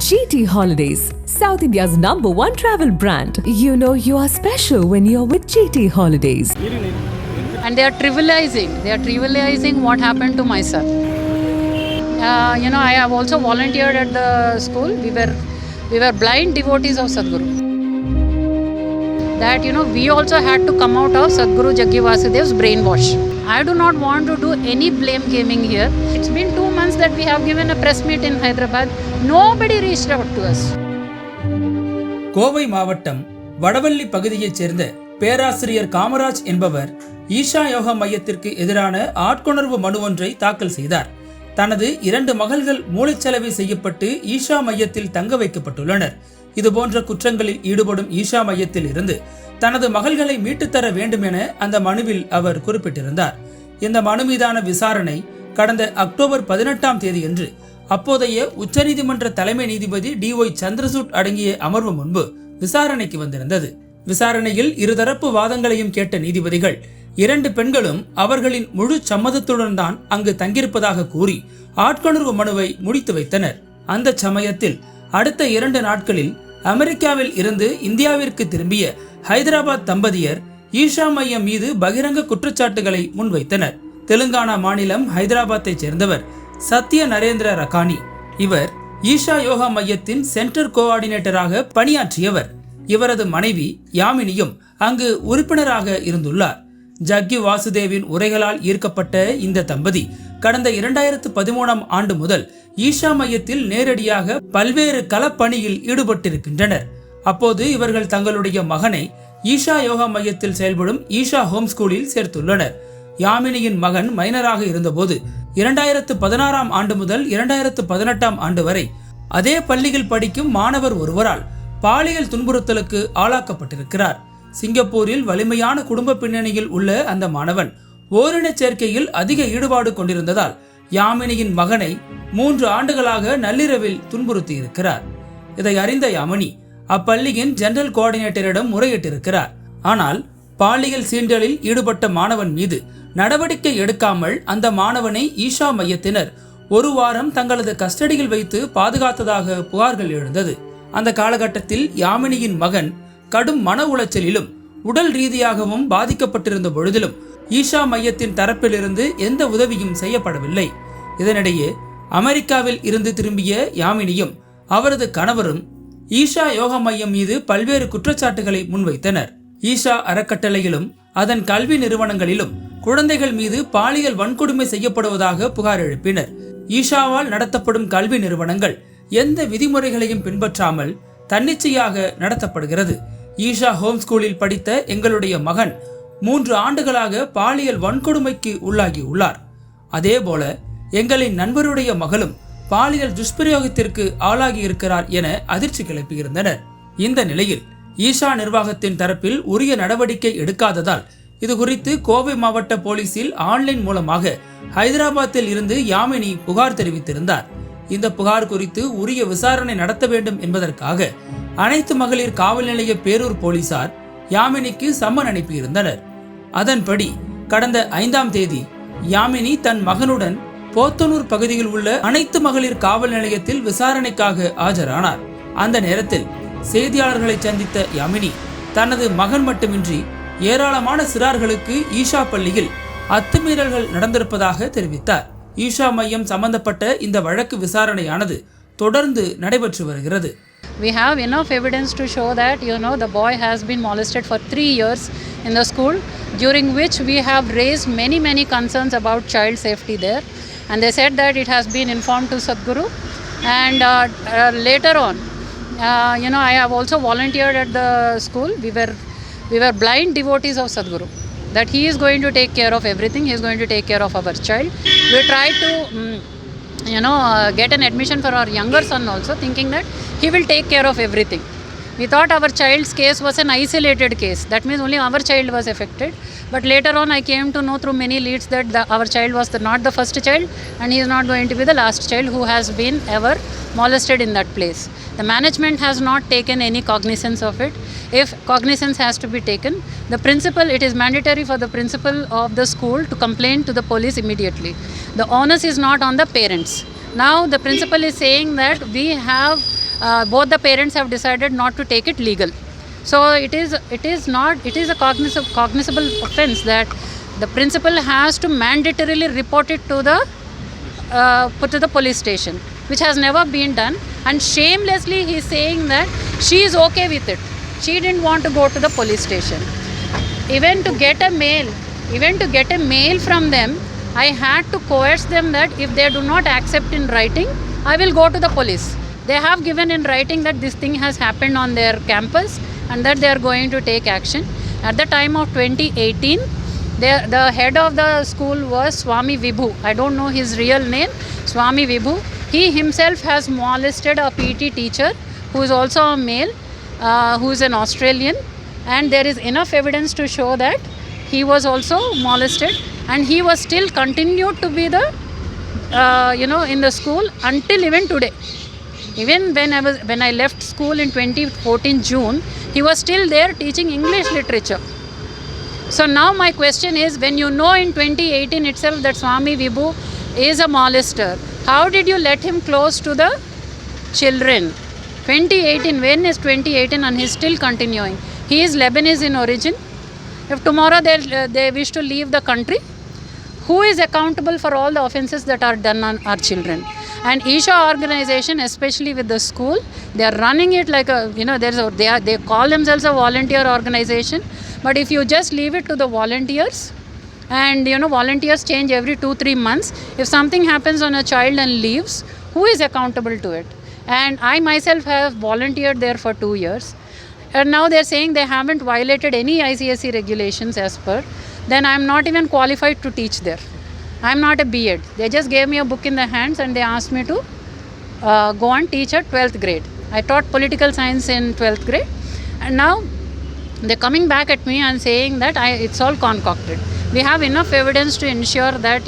GT Holidays, South India's #1 travel brand. You know you are special when you're with GT Holidays. And they are trivializing what happened to my son. I have also volunteered at the school. We were blind devotees of Sadhguru. That we also had to come out of Sadhguru Jaggi Vasudev's brainwash. I do not want to do any blame gaming here. It's been 2 months that we have given a press meet in Hyderabad. Nobody reached out to us. Kovai மாவட்டம் வடவள்ளி பகுதியைச் சேர்ந்த பேராசிரியர் காமராஜ் என்பவர் ஈஷா யோகா மையத்திற்கு எதிரான ஆட்கொணர்வு மனு ஒன்றை தாக்கல் செய்தார். தனது 2 மகள்கள் மூளைச்சலவை செய்யப்பட்டு ஈஷா மையத்தில் தங்க வைக்கப்பட்டுள்ளனர். இதுபோன்ற குற்றங்களில் ஈடுபடும் ஈஷா மையத்தில் இருந்து தனது மகள்களை மீட்டுத்தர வேண்டும் என அந்த மனுவில் அவர் குறிப்பிட்டிருந்தார். இந்த மனு மீதான விசாரணை கடந்த அக்டோபர் 18ஆம் தேதியன்று அப்போதைய உச்சநீதிமன்ற தலைமை நீதிபதி DY சந்திரசூட் அடங்கிய அமர்வு முன்பு விசாரணைக்கு வந்திருந்தது. விசாரணையில் இருதரப்பு வாதங்களையும் கேட்ட நீதிபதிகள் 2 பெண்களும் அவர்களின் முழு சம்மதத்துடன் தான் அங்கு தங்கியிருப்பதாக கூறி ஆட்கொணர்வு மனுவை முடித்து வைத்தனர். அந்த சமயத்தில் அடுத்த 2 நாட்களில் அமெரிக்காவில் இருந்து இந்தியாவிற்கு திரும்பிய ஹைதராபாத் தம்பதியர் ஈஷா மையம் மீது பகிரங்க குற்றச்சாட்டுகளை முன்வைத்தனர். தெலுங்கானா மாநிலம் ஹைதராபாத்தை சேர்ந்தவர் சத்ய நரேந்திர ரகானி. இவர் ஈஷா யோகா மையத்தின் சென்டர் கோஆர்டினேட்டராக பணியாற்றியவர். இவரது மனைவி யாமினியும் அங்கு உறுப்பினராக இருந்துள்ளார். ஜக்கி வாசுதேவின் உரைகளால் ஈர்க்கப்பட்ட இந்த தம்பதி கடந்த 2013ஆம் ஆண்டு முதல் ஈஷா மையத்தில் நேரடியாக பல்வேறு களப்பணியில் ஈடுபட்டிருக்கின்றனர். அப்போது இவர்கள் தங்களுடைய மகனை ஈஷா யோகா மையத்தில் செயல்படும் ஈஷா ஹோம் ஸ்கூலில் சேர்த்துள்ளனர். யாமினியின் மகன் மைனராக இருந்தபோது 2016ஆம் ஆண்டு முதல் 2018ஆம் ஆண்டு வரை அதே பள்ளியில் படிக்கும் மாணவர் ஒருவரால் பாலியல் துன்புறுத்தலுக்கு ஆளாக்கப்பட்டிருக்கிறார். சிங்கப்பூரில் வலிமையான குடும்ப பின்னணியில் உள்ள அந்த மாணவன் ஓரின சேர்க்கையில் அதிக ஈடுபாடு கொண்டிருந்ததால் யாமினியின் மகனை 3 ஆண்டுகளாக நள்ளிரவில் துன்புறுத்தி இருக்கிறார். இதை அறிந்த யாமினி அப்பள்ளியின் ஜெனரல் கோஆர்டினேட்டரிடம் முறையிட்டிருக்கிறார். ஆனால் பாலியல் சீண்டலில் ஈடுபட்ட மாணவன் மீது நடவடிக்கை எடுக்காமல் அந்த மாணவனை ஈஷா மையத்தினர் 1 வாரம் தங்களது கஸ்டடியில் வைத்து பாதுகாத்ததாக புகார்கள் எழுந்தது. அந்த காலகட்டத்தில் யாமினியின் மகன் கடும் மன உளைச்சலிலும் உடல் ரீதியாகவும் பாதிக்கப்பட்டிருந்த பொழுதிலும் ஈஷா மையத்தின் தரப்பிலிருந்து எந்த உதவியும் செய்யப்படவில்லை. இதனிடையே அமெரிக்காவில் இருந்து திரும்பிய யாமினியும் அவரது கணவரும் ஈஷா யோகா மையம் மீது பல்வேறு குற்றச்சாட்டுகளை முன்வைத்தனர். ஈஷா அறக்கட்டளையிலும் அதன் கல்வி நிறுவனங்களிலும் குழந்தைகள் மீது பாலியல் வன்கொடுமை செய்யப்படுவதாக புகார் எழுப்பினர். ஈஷாவால் நடத்தப்படும் கல்வி நிறுவனங்கள் எந்த விதிமுறைகளையும் பின்பற்றாமல் தன்னிச்சையாக நடத்தப்படுகிறது. ஈஷா ஹோம் ஸ்கூலில் படித்த எங்களுடைய மகன் 3 ஆண்டுகளாக பாலியல் வன்கொடுமைக்கு உள்ளாகி உள்ளார். அதேபோல எங்களின் நண்பருடைய மகளும் பாலியல் துஷ்பிரயோகத்திற்கு ஆளாகி இருக்கிறார் என அதிர்ச்சி கிளப்பியிருந்தனர். இந்த நிலையில் ஈஷா நிர்வாகத்தின் தரப்பில் உரிய நடவடிக்கை எடுக்காததால் இது குறித்து கோவை மாவட்ட போலீசில் ஆன்லைன் மூலமாக ஹைதராபாத்தில் இருந்து யாமினி புகார் தெரிவித்திருந்தார். இந்த புகார் குறித்து உரிய விசாரணை நடத்த வேண்டும் என்பதற்காக அனைத்து மகளிர் காவல் நிலைய பேரூர் போலீசார் யாமினிக்கு சம்மன் அனுப்பியிருந்தனர். அதன்படி கடந்த 5ஆம் தேதி யாமினி தன் மகனுடன் போத்தனூர் பகுதியில் உள்ள அனைத்து மகளிர் காவல் நிலையத்தில் விசாரணைக்காக ஆஜரானார். அந்த நேரத்தில் செய்தியாளர்களை சந்தித்த யாமினி தனது மகன் மட்டுமின்றி ஏராளமான சிறார்களுக்கு ஈஷா பள்ளியில் அத்துமீறல்கள் நடந்திருப்பதாக தெரிவித்தார். ஈஷா மையம் சம்பந்தப்பட்ட இந்த வழக்கு விசாரணையானது தொடர்ந்து நடைபெற்று வருகிறது. We have enough evidence to show that the boy has been molested for 3 years in the school, during which we have raised many concerns about child safety there, and they said that it has been informed to Sadhguru, and later on I have also volunteered at the school. We were blind devotees of Sadhguru, that he is going to take care of everything. He is going to take care of our child. We tried to get an admission for our younger son also, thinking that he will take care of everything. We thought our child's case was an isolated case. That means only our child was affected. But later on I came to know through many leads that our child was not the first child, and he is not going to be the last child who has been ever molested in that place. The management has not taken any cognizance of it. If cognizance has to be taken, it is mandatory for the principal of the school to complain to the police immediately. The onus is not on the parents. Now the principal is saying that we have both the parents have decided not to take it legal. So it is a cognizable offence that the principal has to mandatorily report it to the put to the police station, which has never been done. And shamelessly he is saying that she is okay with it. She didn't want to go to the police station. Even to get a mail from them, I had to coerce them that if they do not accept in writing, I will go to the police. They have given in writing that this thing has happened on their campus and that they are going to take action. At the time of 2018, the head of the school was Swami Vibhu. I don't know his real name, Swami Vibhu. He himself has molested a PT teacher who is also a male, who is an Australian, and there is enough evidence to show that he was also molested, and he was still continued to be the in the school until even today. Even when I left school in 2014 June, he was still there teaching English literature. So now my question is, when you know in 2018 itself that Swami Vibhu is a molester, how did you let him close to the children? 2018, when is 2018 and he is still continuing? He is Lebanese in origin. If tomorrow they wish to leave the country, who is accountable for all the offences that are done on our children? And Isha organization, especially with the school, they are running it like a, they call themselves a volunteer organization. But if you just leave it to the volunteers, and volunteers change every 2-3 months, if something happens on a child and leaves, who is accountable to it? And I myself have volunteered there for 2 years. And now they are saying they haven't violated any ICSE regulations as per. Then I am not even qualified to teach there. I am not a B.Ed. They just gave me a book in the hands and they asked me to go and teach at 12th grade. I taught political science in 12th grade. And now they're coming back at me and saying that it's all concocted. We have enough evidence to ensure that,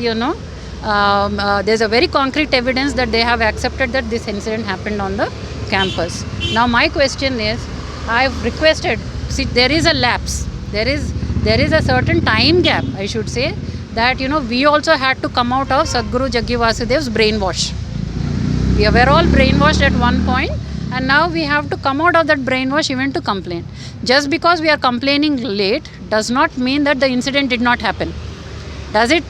there's a very concrete evidence that they have accepted that this incident happened on the campus. Now my question is, I've requested, see, there is a lapse. There is a certain time gap, I should say, that we also had to come out of Sadhguru Jaggi Vasudev's brainwash. We were all brainwashed at one point, and now we have to come out of that brainwash even to complain. Just because we are complaining late does not mean that the incident did not happen. Does it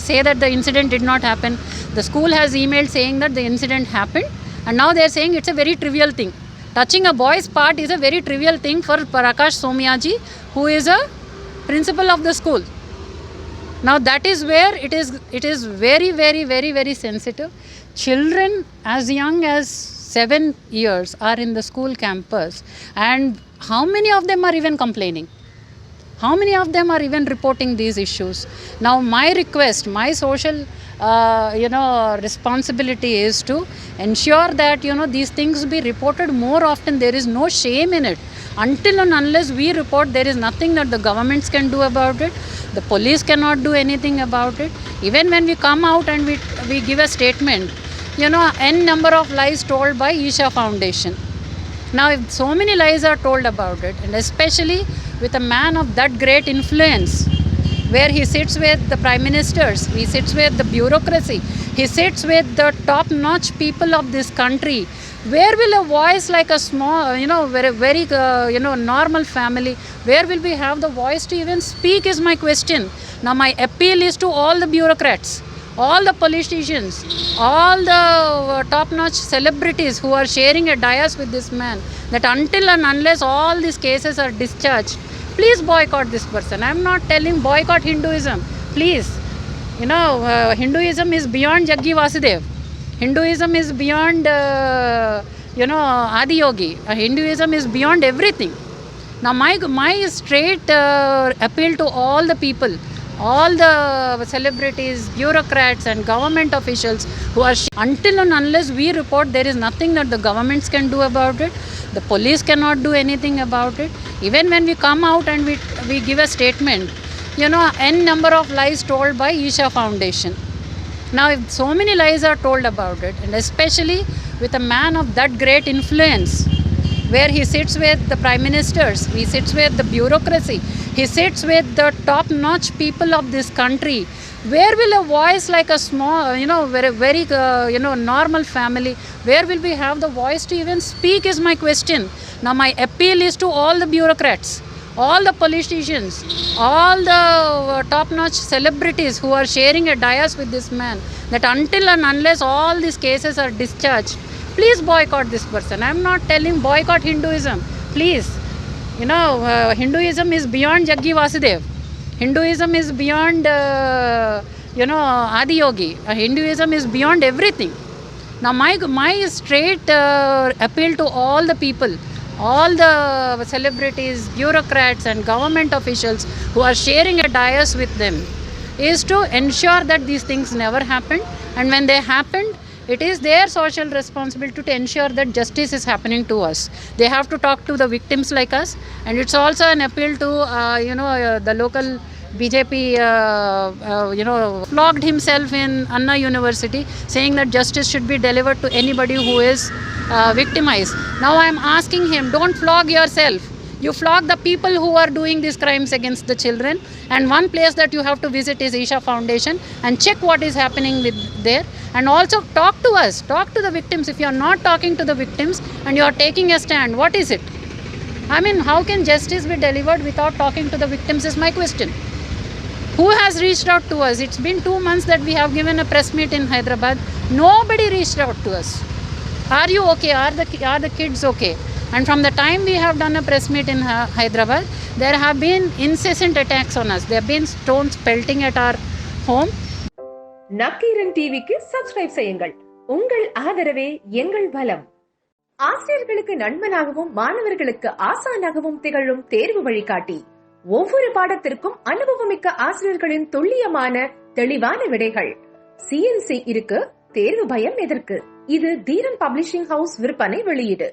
say that the incident did not happen? The school has emailed saying that the incident happened, and now they are saying it's a very trivial thing. Touching a boy's part is a very trivial thing for Prakash Somyaji, who is a principal of the school. Now that is where it is very, very, very, very sensitive. Children as young as 7 years are in the school campus, and how many of them are even complaining? How many of them are even reporting these issues? Now my request, my social responsibility is to ensure that these things be reported more often. There is no shame in it. Until and unless we report, there is nothing that the governments can do about it. The police cannot do anything about it. Even when we come out and we give a statement, n number of lies told by Isha Foundation. Now if so many lies are told about it, and especially with a man of that great influence, where he sits with the prime ministers, he sits with the bureaucracy, he sits with the top-notch people of this country, where will a voice like a small, very normal family, where will we have the voice to even speak is my question. Now my appeal is to all the bureaucrats, all the politicians, all the top-notch celebrities who are sharing a dais with this man, that until and unless all these cases are discharged, please boycott this person. I am not telling boycott Hinduism. Please, Hinduism is beyond Jaggi Vasudev. Hinduism is beyond, Adiyogi. Hinduism is beyond everything. Now my straight appeal to all the people, all the celebrities, bureaucrats and government officials who are until and unless we report, there is nothing that the governments can do about it. The police cannot do anything about it. Even when we come out and we give a statement, n number of lies told by Isha Foundation. Now if so many lies are told about it, and especially with a man of that great influence, where he sits with the prime ministers, he sits with the bureaucracy, he sits with the top-notch people of this country, Where will a voice like a small, very normal family, where will we have the voice to even speak is my question. Now my appeal is to all the bureaucrats, all the politicians, all the top-notch celebrities who are sharing a dais with this man, that until and unless all these cases are discharged, please boycott this person. I am not telling boycott Hinduism. Please, Hinduism is beyond Jaggi Vasudev. Hinduism is beyond, Adiyogi. Hinduism is beyond everything. Now my straight appeal to all the people, all the celebrities, bureaucrats and government officials who are sharing a dais with them is to ensure that these things never happened, and when they happened, it is their social responsibility to ensure that justice is happening to us. They have to talk to the victims like us, and it's also an appeal to the local BJP flogged himself in Anna University, saying that justice should be delivered to anybody who is victimized. Now I am asking him, don't flog yourself. You flog the people who are doing these crimes against the children. And one place that you have to visit is Isha Foundation and check what is happening there. And also talk to us, talk to the victims. If you are not talking to the victims and you are taking a stand, what is it? I mean, how can justice be delivered without talking to the victims is my question. Who has reached out to us? It's been 2 months that we have given a press meet in Hyderabad. Nobody reached out to us. Are you okay? Are the kids okay? And from the time we have done a press meet in Hyderabad, there have been incessant attacks on us. There have been stones pelting at our home. Nakkheeran டிவிக்கு subscribe செய்யுங்கள். உங்கள் ஆதரவே எங்கள் பலம். ஆசிரியர்களுக்கு நண்பனாகவும் மாணவர்களுக்கு ஆசானாகவும் திகழும் தேர்வு வழிகாட்டி. ஒவ்வொரு பாடத்திற்கும் அனுபவமிக்க ஆசிரியர்களின் துல்லியமான தெளிவான விடைகள். CNC இருக்கு, தேர்வு பயம் எதற்கு? இது தீரன் பப்ளிஷிங் ஹவுஸ் விற்பனை வெளியீடு.